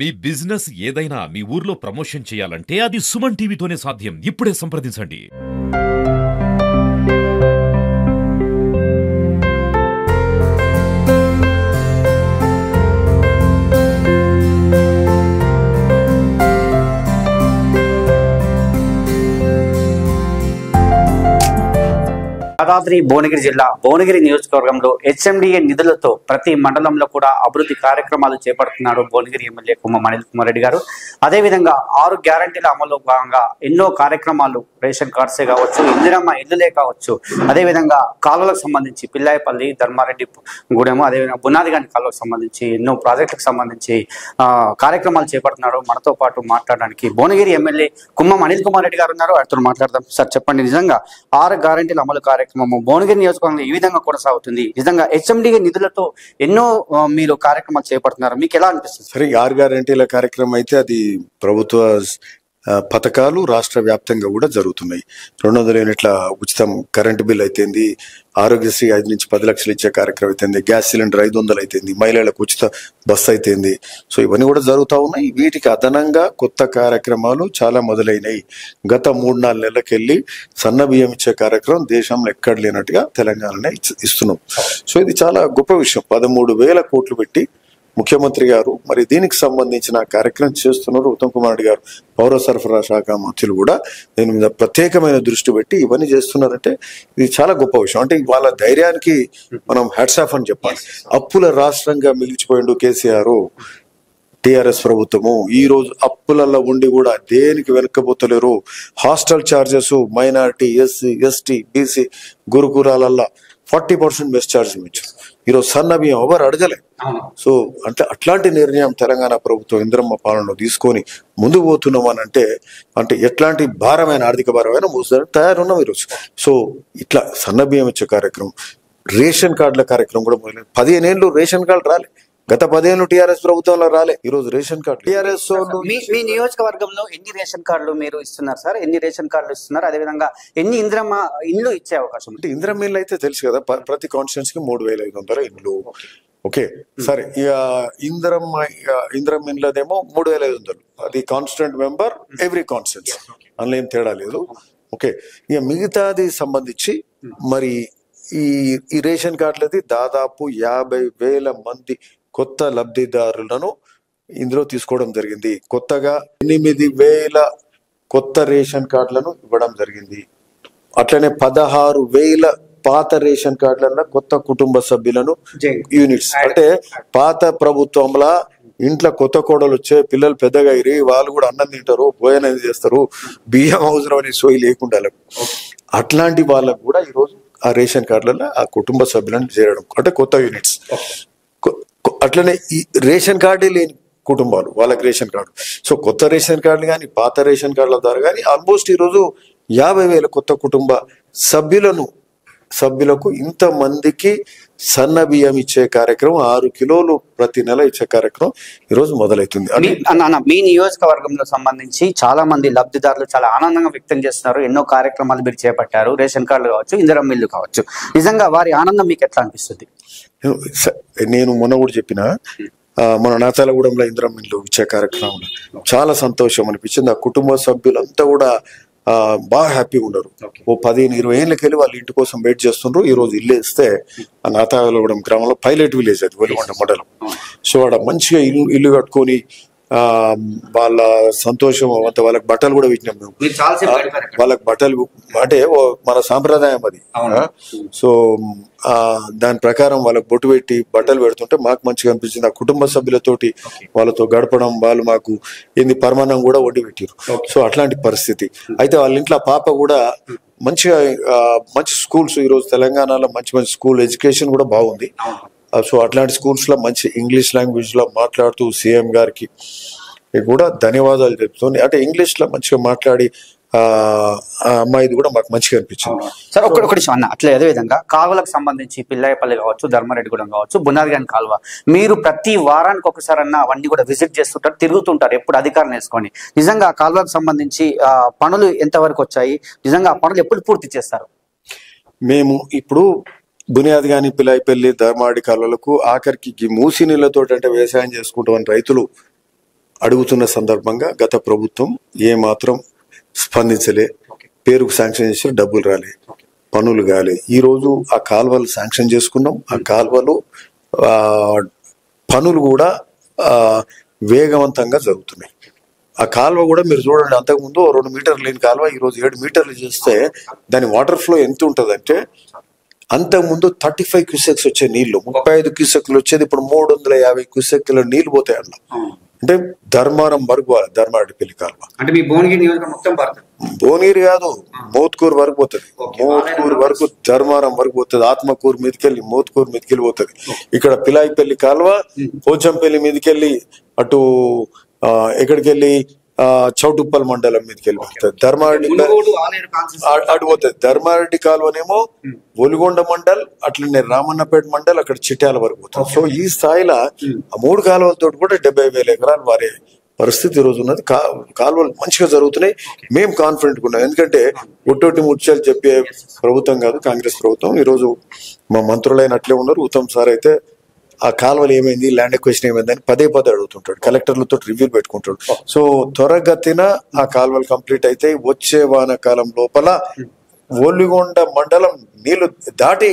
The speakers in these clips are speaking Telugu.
మీ బిజినెస్ ఏదైనా మీ ఊర్లో ప్రమోషన్ చేయాలంటే అది సుమన్ టీవీతోనే సాధ్యం. ఇప్పుడే సంప్రదించండి. యాదాద్రి భువనగిరి జిల్లా భువనగిరి నియోజకవర్గంలో హెచ్ఎండిఏ నిధులతో ప్రతి మండలంలో కూడా అభివృద్ధి కార్యక్రమాలు చేపడుతున్నాడు భువనగిరి ఎమ్మెల్యే కుమ్మం అనిల్ కుమార్ రెడ్డి గారు. అదేవిధంగా 6 గ్యారంటీల అమల్లో భాగంగా ఎన్నో కార్యక్రమాలు, రేషన్ కార్డ్సే కావచ్చు, ఇందిరమ్మ ఇల్లులే కావచ్చు, అదేవిధంగా కాలువలకు సంబంధించి పిల్లాయపల్లి, ధర్మారెడ్డి గూడెము, అదేవిధంగా బునాదిగాని కాలువకు సంబంధించి ఎన్నో ప్రాజెక్టులకు సంబంధించి కార్యక్రమాలు చేపడుతున్నాడు. మనతో పాటు మాట్లాడడానికి భువనగిరి ఎమ్మెల్యే కుమ్మం అనిల్ కుమార్ రెడ్డి గారు ఉన్నారు. ఆయనతో మాట్లాడదాం. సార్ చెప్పండి, నిజంగా 6 గ్యారంటీల అమలు కార్యక్రమం భువనగిరి నియోజకవర్గంలో ఈ విధంగా కొనసాగుతుంది. నిజంగా హెచ్ఎండిఏ నిధులతో ఎన్నో మీరు కార్యక్రమాలు చేపడుతున్నారు, మీకు ఎలా అనిపిస్తుంది? సరే, 6 గ్యారంటీల కార్యక్రమం అయితే అది ప్రభుత్వ పథకాలు రాష్ట్ర వ్యాప్తంగా కూడా జరుగుతున్నాయి. 200 యూనిట్ల ఉచితం కరెంటు బిల్ అయితేంది, ఆరోగ్యశ్రీ 5 నుంచి 10 లక్షలు ఇచ్చే కార్యక్రమం అయితేంది, గ్యాస్ సిలిండర్ 500 అయితేంది, మహిళలకు ఉచిత బస్సు అయితేంది. సో ఇవన్నీ కూడా జరుగుతూ ఉన్నాయి. వీటికి అదనంగా కొత్త కార్యక్రమాలు చాలా మొదలైనవి. గత 3-4 నెలలకెళ్ళి సన్న బియ్యం ఇచ్చే కార్యక్రమం దేశంలో ఎక్కడ లేనట్టుగా తెలంగాణనే ఇస్తున్నాం. సో ఇది చాలా గొప్ప విషయం. 13,000 కోట్లు పెట్టి ముఖ్యమంత్రి గారు మరి దీనికి సంబంధించిన కార్యక్రమం చేస్తున్నారు. ఉత్తమ్ కుమార్ రెడ్డి గారు పౌర సరఫరా శాఖ మంత్రులు కూడా దీని మీద ప్రత్యేకమైన దృష్టి పెట్టి ఇవన్నీ చేస్తున్నారంటే ఇది చాలా గొప్ప విషయం. అంటే వాళ్ళ ధైర్యానికి మనం హ్యాట్స్ ఆఫ్ అని చెప్పాలి. అప్పుల రాష్ట్రంగా మిగిలిచిపోయిండు కేసీఆర్, టిఆర్ఎస్ ప్రభుత్వము. ఈ రోజు అప్పులలో ఉండి కూడా దేనికి వెనక్కపోతలేరు. Hostel charges minority, SC, ST, BC గురుకులాలల్లో 40% బెస్ట్ ఛార్జ్ ఇచ్చారు. ఈరోజు సన్న బియ్యం ఎవరు అడగలే. సో అంటే అట్లాంటి నిర్ణయం తెలంగాణ ప్రభుత్వం ఇందిరమ్మ పాలనలో తీసుకొని ముందుకు పోతున్నాం అని అంటే ఎట్లాంటి భారమైన ఆర్థిక భారమైన మోసారు తయారున్నాం ఈరోజు. సో ఇట్లా సన్న బియ్యం ఇచ్చే కార్యక్రమం, రేషన్ కార్డుల కార్యక్రమం కూడా మొదలైంది. 15 ఏళ్ళు రేషన్ కార్డు రాలే. గత 10 ఏళ్ళు టీఆర్ఎస్ ప్రభుత్వంలో రాలే. ఈ రోజు రేషన్ కార్డు టీఆర్ఎస్. మీ నియోజకవర్గంలో ఎన్ని రేషన్ కార్డులు మీరు ఇస్తున్నారు సార్? ఎన్ని రేషన్ కార్డులు ఇస్తున్నారు? అదేవిధంగా ఎన్ని ఇందిరమ్మ ఇల్లు ఇచ్చే అవకాశం ఉంది? ఇందిరమ్మ ఇల్లు అయితే తెలుసు కదా, ప్రతి కాన్స్టిట్యున్సీకి 3,500 ఇల్లు. ఓకే, సరే. ఇక ఇందిరమ్మ ఇళ్ళదేమో 3,500. అది కాన్స్టిట్యూంట్ మెంబర్ ఎవ్రీ కాన్స్టిట్యున్సీ, అందులో ఏం తేడా లేదు. ఓకే, ఇక మిగతాది సంబంధించి మరి ఈ రేషన్ కార్డులది దాదాపు 50,000 మంది కొత్త లబ్ధిదారులను ఇందులో తీసుకోవడం జరిగింది. కొత్తగా 8,000 కొత్త రేషన్ కార్డులను ఇవ్వడం జరిగింది. అట్లనే 16,000 పాత రేషన్ కార్డులలో కొత్త కుటుంబ సభ్యులను యూనిట్స్. అంటే పాత ప్రభుత్వంలో ఇంట్లో కొత్త కోడలు వచ్చే పిల్లలు పెద్దగా అయ్యి వాళ్ళు కూడా అన్నం తింటారు, భోజనం చేస్తారు, బియ్యం అవసరం అనే సోయి లేకుండా అట్లాంటి వాళ్ళకు కూడా ఈరోజు ఆ రేషన్ కార్డులలో ఆ కుటుంబ సభ్యులను చేరడం అంటే కొత్త యూనిట్స్. అట్లనే ఈ రేషన్ కార్డే లేని కుటుంబాలు వాళ్ళకి రేషన్ కార్డు. సో కొత్త రేషన్ కార్డులు కానీ పాత రేషన్ కార్డుల ద్వారా కానీ ఆల్మోస్ట్ ఈరోజు 50,000 కొత్త కుటుంబ సభ్యులకు ఇంతమందికి సన్న బియ్యం ఇచ్చే కార్యక్రమం 6 కిలోలు ప్రతి నెల ఇచ్చే కార్యక్రమం ఈరోజు మొదలవుతుంది. మీ నియోజకవర్గంలో సంబంధించి చాలా మంది లబ్ధిదారులు చాలా ఆనందంగా వ్యక్తం చేస్తున్నారు. ఎన్నో కార్యక్రమాలు మీరు చేపట్టారు, రేషన్ కార్డులు కావచ్చు, ఇందిరమ్మ ఇల్లు కావచ్చు. నిజంగా వారి ఆనందం మీకు ఎట్లా అనిపిస్తుంది? నేను మొన్న కూడా చెప్పిన మన నాచాలగూడెంలో ఇందిరమ్మ ఇల్లు ఇచ్చే కార్యక్రమంలో చాలా సంతోషం అనిపించింది. ఆ కుటుంబ సభ్యులంతా కూడా బాగా హ్యాపీగా ఉన్నారు. ఓ 15-20 ఏళ్ళకెళ్ళి వాళ్ళ ఇంటి కోసం వెయిట్ చేస్తుండ్రు. ఈ రోజు ఇల్లు ఇస్తే ఆ నాతాలగూడెం గ్రామంలో పైలట్ విలేజ్, అది వెలుగొండ మండలం. సో ఆడ మంచిగా ఇల్లు కట్టుకొని వాళ్ళ సంతోషం అంత. వాళ్ళకి బట్టలు కూడా పెట్టినాం మేము. వాళ్ళకి బట్టలు అంటే మన సాంప్రదాయం అది. సో దాని ప్రకారం వాళ్ళకి బొట్టు పెట్టి బట్టలు పెడుతుంటే మాకు మంచిగా అనిపించింది. ఆ కుటుంబ సభ్యులతోటి వాళ్ళతో గడపడం, వాళ్ళు మాకు ఏంది పరమాన్నం కూడా వండి పెట్టారు. సో అట్లాంటి పరిస్థితి. అయితే వాళ్ళ ఇంట్లో పాప కూడా మంచిగా మంచి స్కూల్స్ ఈరోజు తెలంగాణలో మంచి స్కూల్ ఎడ్యుకేషన్ కూడా బాగుంది. సో అట్లాంటి స్కూల్స్ లో మంచి ఇంగ్లీష్ లాంగ్వేజ్ లో మాట్లాడుతూ సీఎం గారికి కూడా ధన్యవాదాలు చెప్తుంది. అంటే ఇంగ్లీష్ లో మంచిగా మాట్లాడి అమ్మాయిది కూడా మాకు మంచిగా అనిపించింది. సార్ ఒకటి అన్న, అట్లా అదే విధంగా కాలువలకు సంబంధించి పిల్లాయపల్లి కావచ్చు, ధర్మారెడ్డిగూడెం కావచ్చు, బునాదిగాని కాలువ మీరు ప్రతి వారానికి ఒకసారి అన్న అవన్నీ కూడా విజిట్ చేస్తుంటారు, తిరుగుతుంటారు ఎప్పుడు అధికారం వేసుకొని. నిజంగా కాలువకు సంబంధించి పనులు ఎంతవరకు వచ్చాయి? నిజంగా ఆ పనులు ఎప్పుడు పూర్తి చేస్తారు? మేము ఇప్పుడు బునియాదిగాని, పిల్లాయపల్లి, ధర్మారెడ్డి కాలువలకు ఆఖరికి మూసి నీళ్లతో అంటే వ్యవసాయం చేసుకుంటామని రైతులు అడుగుతున్న సందర్భంగా గత ప్రభుత్వం ఏమాత్రం స్పందించలే. పేరుకు శాంక్షన్ చేసి డబ్బులు రాలే, పనులు కాలే. ఈ రోజు ఆ కాల్వలు శాంక్షన్ చేసుకున్నాం. ఆ కాల్వలు పనులు కూడా వేగవంతంగా జరుగుతున్నాయి. ఆ కాలువ కూడా మీరు చూడండి, అంతకుముందు 2 మీటర్లు లేని కాలువ ఈ రోజు 7 మీటర్లు చేస్తే దాని వాటర్ ఫ్లో ఎంత ఉంటదంటే, అంతకుముందు 35 క్యూసెక్స్ వచ్చే నీళ్లు 35 క్యూసెక్లు వచ్చేది ఇప్పుడు 350 క్యూసెక్ల నీళ్లు పోతాయి అన్న. అంటే ధర్మారం వరకు పోవాలి, ధర్మారెడ్డిపల్లి కాలువ. అంటే మీ భువనగిరి నియోజకవర్గం మొత్తం పడుతుంది. భువనగిరి కాదు, మోత్కూరు వరకు పోతుంది. మోత్కూరు వరకు ధర్మారం వరకు పోతుంది. ఆత్మకూరు మీదకెళ్ళి మోత్కూరు మీదకెళ్ళి పోతుంది. ఇక్కడ పిలాయిపల్లి కాలువ పోచంపల్లి మీదకెళ్ళి అటు ఎక్కడికి వెళ్ళి చౌటుప్పల్ మండలం మీదకి వెళ్ళిపోతుంది. ధర్మారెడ్డి అటు పోతుంది. ధర్మారెడ్డి కాలువనేమో ఒలిగొండ మండల్, అట్లనే రామన్నపేట మండల్, అక్కడ చిట్యాల వరకు పోతుంది. సో ఈ స్థాయిలో ఆ 3 కాలువలతో కూడా 70,000 ఎకరాలు వారే పరిస్థితి ఈ రోజు ఉన్నది. కాలువలు మంచిగా జరుగుతున్నాయి. మేము కాన్ఫిడెంట్ ఉన్నాం. ఎందుకంటే ఒట్టొట్టి ముత్యాలు చెప్పే ప్రభుత్వం కాదు కాంగ్రెస్ ప్రభుత్వం. ఈ రోజు మా మంత్రులైన అట్లే ఉన్నారు. ఉత్తమ్ సార్ అయితే ఆ కాలువలు ఏమైంది, ల్యాండ్ ఎక్వేషన్ ఏమైంది అని పదే అడుగుతుంటాడు. కలెక్టర్లతో రివ్యూలు పెట్టుకుంటాడు. సో త్వరగతిన ఆ కాలువలు కంప్లీట్ అయితే వచ్చే వానాకాలం లోపల ఒలిగొండ మండలం నీళ్లు దాటి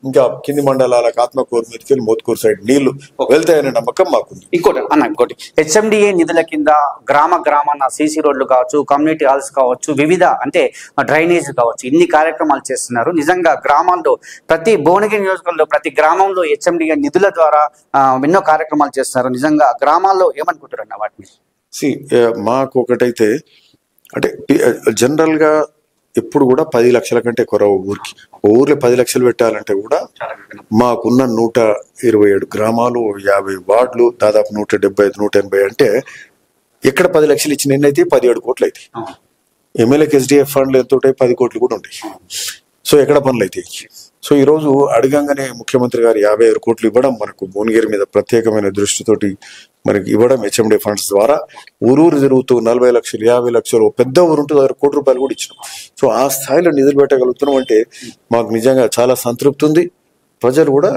ఇంకా కింది మండలాలకు ఆత్మకూరు మీదకి మోత్కూరు సైడ్ నీళ్లు వెళ్తాయనే నమ్మకం మాకుంది. ఇంకోటి హెచ్ఎండిఏ నిధుల కింద గ్రామాన సీసీ రోడ్లు కావచ్చు, కమ్యూనిటీ హాల్స్ కావచ్చు, వివిధ అంటే డ్రైనేజ్ కావచ్చు, ఇన్ని కార్యక్రమాలు చేస్తున్నారు. నిజంగా గ్రామాల్లో ప్రతి భువనగిరి నియోజకవర్గంలో ప్రతి గ్రామంలో హెచ్ఎండిఏ నిధుల ద్వారా ఎన్నో కార్యక్రమాలు చేస్తున్నారు. నిజంగా గ్రామాల్లో ఏమనుకుంటారు అన్న వాటిని? మాకు ఒకటైతే అంటే జనరల్ గా ఎప్పుడు కూడా 10 లక్షల కంటే కొరవ ఊర్లో 10 లక్షలు పెట్టాలంటే కూడా మాకున్న 127 గ్రామాలు, 50 వార్డులు, దాదాపు 175-180 అంటే ఎక్కడ 10 లక్షలు ఇచ్చిన ఎన్నైతే 17 కోట్లు అయితే. ఎమ్మెల్యేకి SDF ఫండ్లు ఎంత ఉంటాయి? 10 కోట్లు కూడా ఉంటాయి. సో ఎక్కడ పనులు అయితే. సో ఈ రోజు అడగంగానే ముఖ్యమంత్రి గారు 56 కోట్లు ఇవ్వడం, మనకు భువనగిరి మీద ప్రత్యేకమైన దృష్టితోటి మనకి ఇవ్వడం, హెచ్ఎండి ఫండ్స్ ద్వారా ఊరూరు తిరుగుతూ 40 లక్షలు 50 లక్షలు, పెద్ద ఊరు ఉంటే ₹1 కోటి కూడా ఇచ్చినాం. సో ఆ స్థాయిలో నిధులు పెట్టగలుగుతున్నాం అంటే మాకు నిజంగా చాలా సంతృప్తి ఉంది. ప్రజలు కూడా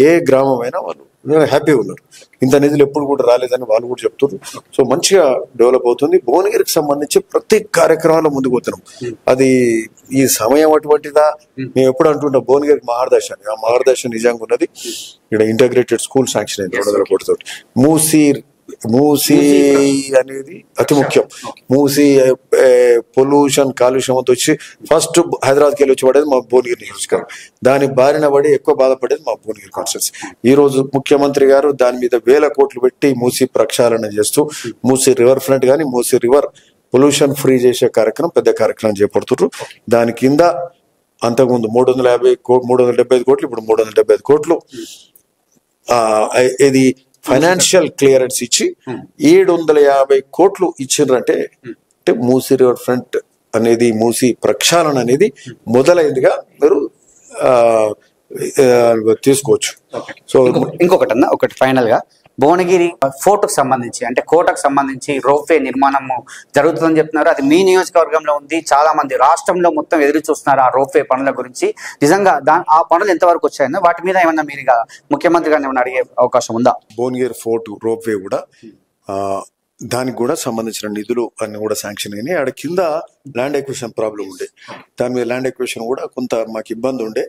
ఏ గ్రామం అయినా వాళ్ళు హ్యాపీగా ఉన్నారు. ఇంత నిధులు ఎప్పుడు కూడా రాలేదని వాళ్ళు కూడా చెప్తున్నారు. సో మంచిగా డెవలప్ అవుతుంది. భువనగిరికి సంబంధించి ప్రతి కార్యక్రమంలో ముందుకు పోతున్నాం. అది ఈ సమయం అటువంటిదా? మేము ఎప్పుడు అంటుంటాం భువనగిరికి మహర్దశ అని. ఆ మహర్దశ నిజంగా ఉన్నది. ఇక్కడ ఇంటగ్రేటెడ్ స్కూల్ శాంక్షన్ అయింది 200 కోట్లతో. మూసీ అనేది అతి ముఖ్యం. మూసీ పొల్యూషన్ కాలుష్యంతో వచ్చి ఫస్ట్ హైదరాబాద్కి వెళ్ళి వచ్చి పడేది మా భువనగిరి నియోజకవర్గం. దాని బారిన పడి ఎక్కువ బాధపడేది మా భువనగిరి కాన్స్టిట్యున్సీ. ఈ రోజు ముఖ్యమంత్రి గారు దాని మీద 1000 కోట్లు పెట్టి మూసీ ప్రక్షాళన చేస్తూ మూసీ రివర్ ఫ్రంట్ కానీ మూసీ రివర్ పొల్యూషన్ ఫ్రీ చేసే కార్యక్రమం, పెద్ద కార్యక్రమం చేపడుతున్నారు. దాని కింద అంతకుముందు 375 కోట్లు, ఇప్పుడు 375 కోట్లు ఇది ఫైనాన్షియల్ క్లియరెన్స్ ఇచ్చి 750 కోట్లు ఇచ్చిండ్రంటే మూసీ రివర్ ఫ్రంట్ అనేది, మూసీ ప్రక్షాళన అనేది మొదలైందిగా మీరు తీసుకోవచ్చు. సో ఒకటి ఫైనల్ గా భువనగిరి ఫోర్టుకు సంబంధించి అంటే కోటకు సంబంధించి రోప్వే నిర్మాణము జరుగుతుందని చెప్తున్నారు. అది మీ నియోజకవర్గంలో ఉంది. చాలా మంది రాష్ట్రంలో మొత్తం ఎదురు చూస్తున్నారు ఆ రోప్వే పనుల గురించి. నిజంగా ఆ పనులు ఎంతవరకు వచ్చాయన్నా వాటి మీద ఏమన్నా మీరు ముఖ్యమంత్రి గారిని ఏమన్నా అడిగే అవకాశం ఉందా? భువనగిరి ఫోర్ట్ రోప్వే కూడా దానికి కూడా సంబంధించిన నిధులు అన్ని కూడా శాంక్షన్ అయినాయి. ఆడ కింద ల్యాండ్ ఎక్విజిషన్ ప్రాబ్లం ఉండే, దాని మీద ల్యాండ్ ఎక్విజిషన్ కూడా కొంత మాకు ఇబ్బంది ఉండే.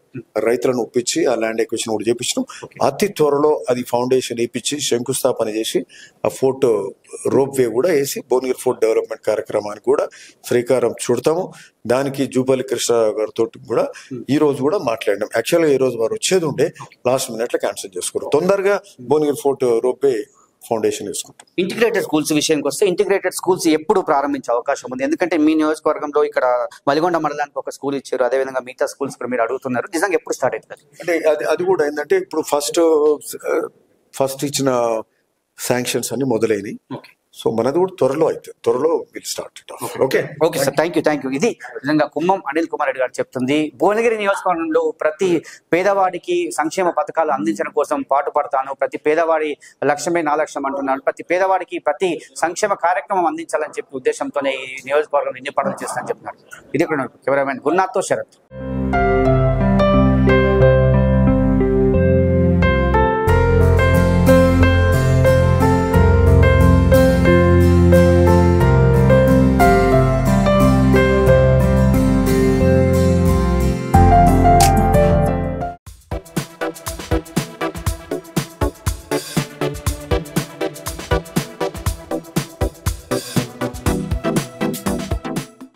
రైతులను ఒప్పించి ఆ ల్యాండ్ ఎక్విజిషన్ కూడా చేపించినాం. అతి త్వరలో అది ఫౌండేషన్ వేయించి శంకుస్థాపన చేసి ఆ ఫోర్ట్ రోప్వే కూడా వేసి భువనగిరి ఫోర్ట్ డెవలప్మెంట్ కార్యక్రమానికి కూడా శ్రీకారం చుడతాము. దానికి జూపల్లి కృష్ణ గారితో కూడా ఈ రోజు కూడా మాట్లాడినాం. యాక్చువల్గా ఈ రోజు వారు వచ్చేది ఉండే, లాస్ట్ మినిట్ లో క్యాన్సిల్ చేసుకున్నారు. తొందరగా భువనగిరి ఫోర్ట్ రోప్వే ఫౌండేషన్ వేసుకుంటాం. ఇంటిగ్రేటెడ్ స్కూల్స్ విషయానికి వస్తే ఇంటిగ్రేటెడ్ స్కూల్స్ ఎప్పుడు ప్రారంభించే అవకాశం ఉంది? ఎందుకంటే మీ నియోజకవర్గంలో ఇక్కడ వలిగొండ మండలానికి ఒక స్కూల్ ఇచ్చారు, అదేవిధంగా మిగతా స్కూల్స్ కూడా మీరు అడుగుతున్నారు. నిజంగా ఎప్పుడు స్టార్ట్ అవుతుంది? అంటే అది కూడా ఏంటంటే ఇప్పుడు ఫస్ట్ ఇచ్చిన శాంక్షన్స్ అన్ని మొదలైనవి. సో మనది కూడా త్వరలో will start. Okay sir, thank you. ఇది నిజంగా కుమ్మం అనిల్ కుమార్ రెడ్డి గారు చెప్తుంది. భువనగిరి నియోజకవర్గంలో ప్రతి పేదవాడికి సంక్షేమ పథకాలు అందించడం కోసం పాటుపడతాను, ప్రతి పేదవాడి లక్ష్యమే నా లక్ష్యం అంటున్నాను. ప్రతి పేదవాడికి ప్రతి సంక్షేమ కార్యక్రమం అందించాలని చెప్పి ఉద్దేశంతోనే ఈ నియోజకవర్గంలో ఎన్ని పనులు చేస్తానని చెప్తున్నారు. ఇది కెమెరామెన్ గురునాథ్తో శరత్.